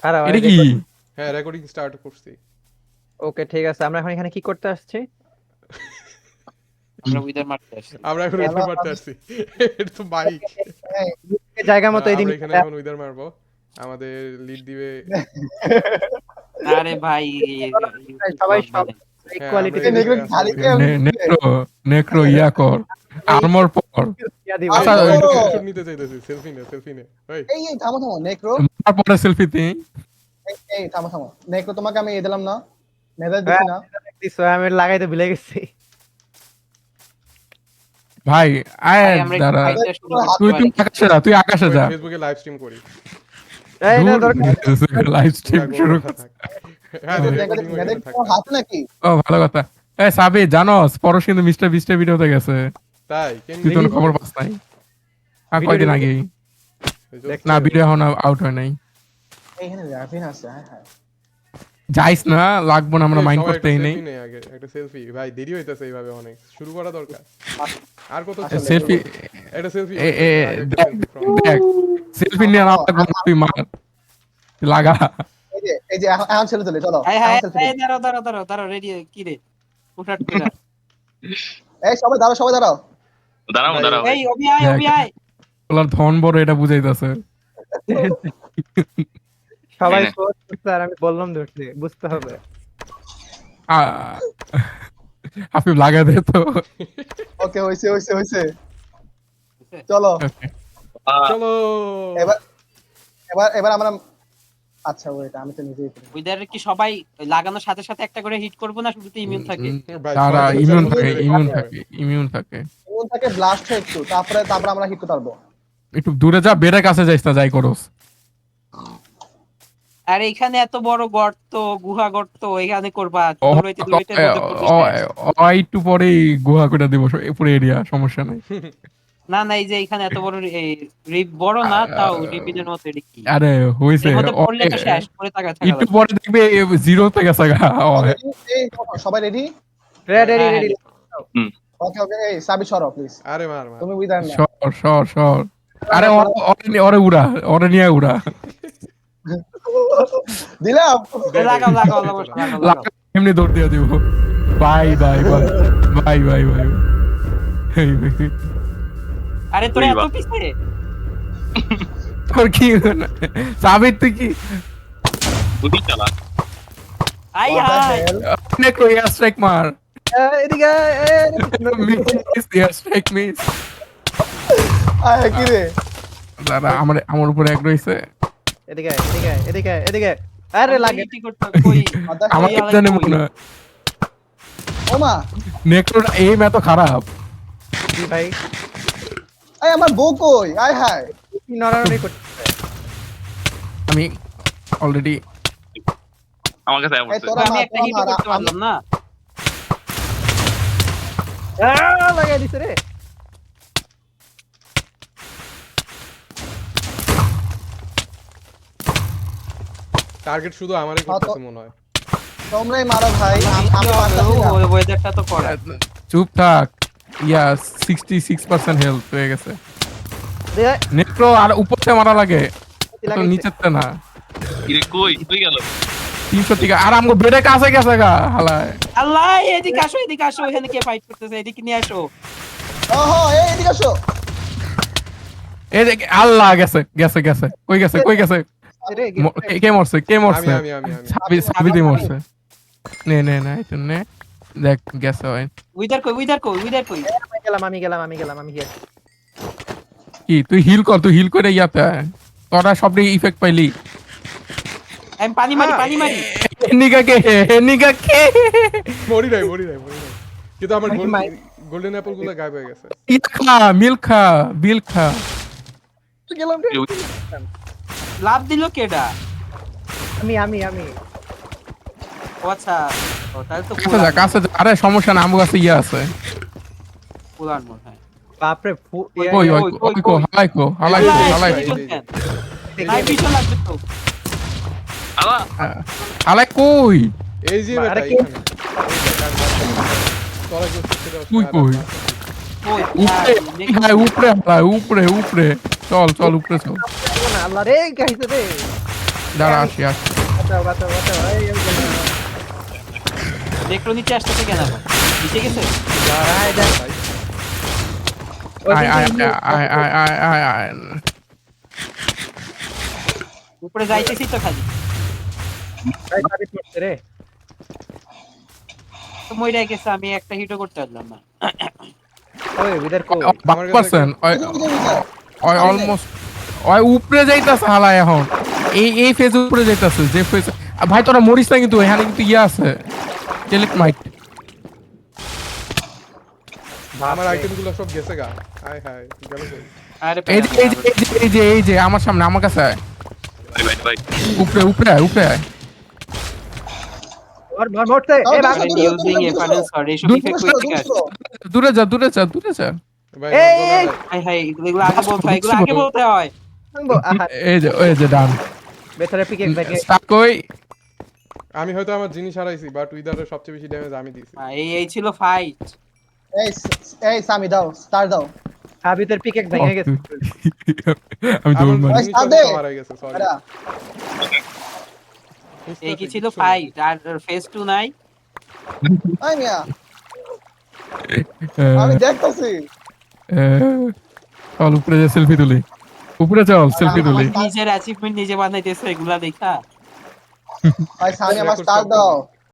খারাপ এটা কি হ্যাঁ রেকর্ডিং স্টার্ট করছি। ওকে ঠিক আছে, আমরা এখন এখানে কি করতে আসছি? আমরা উইদার মারতে আসছি। আমরা এখন উইদার মারতে আসছি। এটা তো বাইক। জায়গা মতো আমরা এদিন এখানে এখন উইদার মারবো। আমাদের লিড দিবে। আরে ভাই সবাই সব হ্যাঁ, ইকুয়ালিটিতে আমরা এখানে খালি আসলে- নেক্রো ইয়া কর আর্মর পর দিব। আচ্ছা, আমি ওই- screenshot নিতে চাইতেছি, সেলফি নে। ওই এই থামো নেক্রো তারপরে সেলফিতে এই থামো নেক্রো তোমাকে আমি দিলাম না মেজাজ দিছি না দিছো, আমি লাগাইতে ভুলে গেছি। ভাই আয় ভাই, আমরা একটু দাঁড়া ফাইটটা শুরু তুই করতে পারি। আকাশে যা তুই আকাশে যা ফেসবুকে লাইভ স্ট্রিম করি। এই না দরকার লাইভ স্ট্রিম শুরু কর। হ্যাঁ recording হয়ে মেজাজ থাক। তোমার হাতে নাকি ও ভালো কথা এই সাবি জানোস পরশ কিন্তু মিস্টার বিস্টের ভিডিওতে গেছে তাই কেন তুই তো কোনো খবর পাস নাই কয়দিন আগে না ভিডিও এখন আউট হয় নাই এইখানে রাফিন আছে হ্যাঁ হ্যাঁ যাইস না লাগবো না আমরা মাইন্ড করতেই নেই আগে একটা সেলফি ভাই দেরি হইতাছে এইভাবে অনেক শুরু করা দরকার। আর কত সেলফি একটা সেলফি দেখ সেলফি নিয়ে না লাগবো তুই মার তুই লাগা এই যে এখন ছেলে চলে চলো হ্যাঁ এখন selfie হ্যাঁ দাঁড়াও রেডি কি রে উঠাট করে এই সবাই দাঁড়াও দাঁড়াও এই অভি আয় ওলার ধন বড় এটা বুঝাইতাছে সবাই হ্যাঁ। ফোর্স করছে আর আমি বললাম ধরতে বুঝতে হবে। হাফিফ লাগা দে তো ওকে হইছে চলো Okay. চলো এবার আমরা আচ্ছা ওয়েট আমি তো নিজেই করি। উইদার কি সবাই লাগানোর সাথে সাথে একটা করে হিট করবো না শুধুতে ইমিউন থাকে? তারা ইমিউন থাকে কোন থেকে ব্লাস্ট হয় একটু তারপরে আমরা হিট করতে পারবো একটু দূরে যা বেড়ে কাছে যাইস না যাই করস আর এখানে এত বড় গর্ত গুহা গর্ত এখানে করবা দৌড়াইতে একটু পরেই গুহা করে দিব পুরো এরিয়া সমস্যা নাই না এই যে এখানে এত বড় রিপ বড় না তাও রিপিনের মতো এটা কি আরে হইছে এর মধ্যে পড়লে তো শেষ করে টাকা থাকা একটু পরে দেখবে জিরো থেকে গা এই সবাই রেডি রেডি ওকে এই সাবি সরো প্লিজ আরে মার তুমি উইদার না সর আরে ওরে উড়া ওরে নিয়ে উড়া দিলাম লাগাও এমনি দৌড় দিয়ে দিব বাই আরে তোরা এত পিছে তোর কি সাবিত তুই কি বুদ্ধি চালা আই নেক্রো এয়ার স্ট্রাইক মার এদিকে মিস এয়ার স্ট্রাইক মিস আয় কি রে দাদা আমার উপরে এক রইছে এদিকে আরে লাগে কি করতে কই আমার আলাই জানে কই? মনে ওমা নেক্রোর এইম এত খারাপ কি ভাই এই আমার বউ কই আয় হায় কি নড়ানড়ি করতে আমি অলরেডি আমার কাছে এই তোরা আমি একটা হিট করতে পারলাম না লাগাই দিছে রে। টার্গেট শুধু আমারই করতেছে মনে হয়। তোমরাই মারো ভাই আমি পারতাছি না ওয়েদারটা তো করা চুপ থাক ইয়া 66% হেলথ হয়ে গেছে দে নেক্রো আর উপরে মারা লাগে তো লাগাইছে। নিচেতে না ইরে কই তুই গেল 300 টিকা আর আমগো বেডে কাছে গেছে গা হালায় আল্লাহ এদিকে আসো এখানে কে ফাইট করতেছে এদিকে নিয়ে আসো ওহো এই এদিকে আসো এই যে আল্লাহ গেছে কই গেছে রে, কে মরছে আমি সাবিতে মরছে নে এটা নে দেখ গেছে ওই উইদার কই আমি গেলাম আমি হিয়ার। কি তুই হিল করে ইয়াতে আয়। তোরা সবরে ইফেক্ট পাইলি আমি পানি মারি নিগা কে মরি নাই কিন্তু আমার গোল্ডেন অ্যাপল গুলো গায়েব হয়ে গেছে। বিল খা গেলাম রে। লাভ দিল কেডা আমি ও আচ্ছা ও তাহলে তো কাছে যা। আরে সমস্যা না আমার কাছে ইয়া আছে পুরান মনে হয় বাপরে হালাই ভাই পিছন লাগবে তো হালাই কই এই যে আরে বেটা কে- এখানে তোরা কি সেটা কই উপরে হালাই উপরে চল উপরে চল আল্লাহ রে গাইছে রে। দাঁড়া আসি আসি বাঁচাও বাঁচাও বাঁচাও এই গেলাম দেখলো নিচে আসতেছে কেন আবার নিচে গেছে আয় দেখ আয় আয় আয় আয় আয় আয় আয় উপরে যাইতেছি তো খালি ভাই সাবিত করতে রে তো মইরাই গেছে আমি একটা হিটও করতে পারলাম না ওই বিদার কো বাক পারছেন ওই অলমোস্ট ওই উপরে যাইতাছে হালা এখন এই ফেজ উপরে যাইতাছে যে ফেজ ভাই তোরা মরিস না কিন্তু এখানে কিন্তু ইয়া আছে টেলিক মাইট আমার আইটেমগুলো সব গেছে গা হাই হাই গেল কই আরে এই যে এই যে এই যে এই যে আমার সামনে আমার কাছে আয়। ভাই ভাই উপরে উপরে আয়, উপরে আয়। और मार मोड़ते ए भाग ইউজিং এফারেন্স আর এইসব ইফেক্ট কই থেকে আসে দূরে যা দূরে যা দূরে যা ভাই হাই হাই এগুলো আগে বলতে হয় এগুলো আগে বলতে হয় संगो आहा এই যে ডান बेहतर पिक एक बैग স্টাক কই আমি হয়তো আমার জিনিস হারাইছি বাট উইদারের সবচেয়ে বেশি ড্যামেজ আমি দিছি এই ছিল ফাইট এই সামি দাও স্টার দাও साबितर पिक एक भैया गेছে আমি দৌড় মারি জিনিস আদে। মারা গেছে সরি আরে এই কি ছিল ফাইট আর ফেজ 2 নাই আই মিয়া আমি দেখতাছি চল উপরে যা সেলফি তুলি উপরে চল সেলফি তুলি নিজের অ্যাচিভমেন্ট নিজে বানাইতেছে এগুলা দেখা ভাই সামি আমার স্টার দাও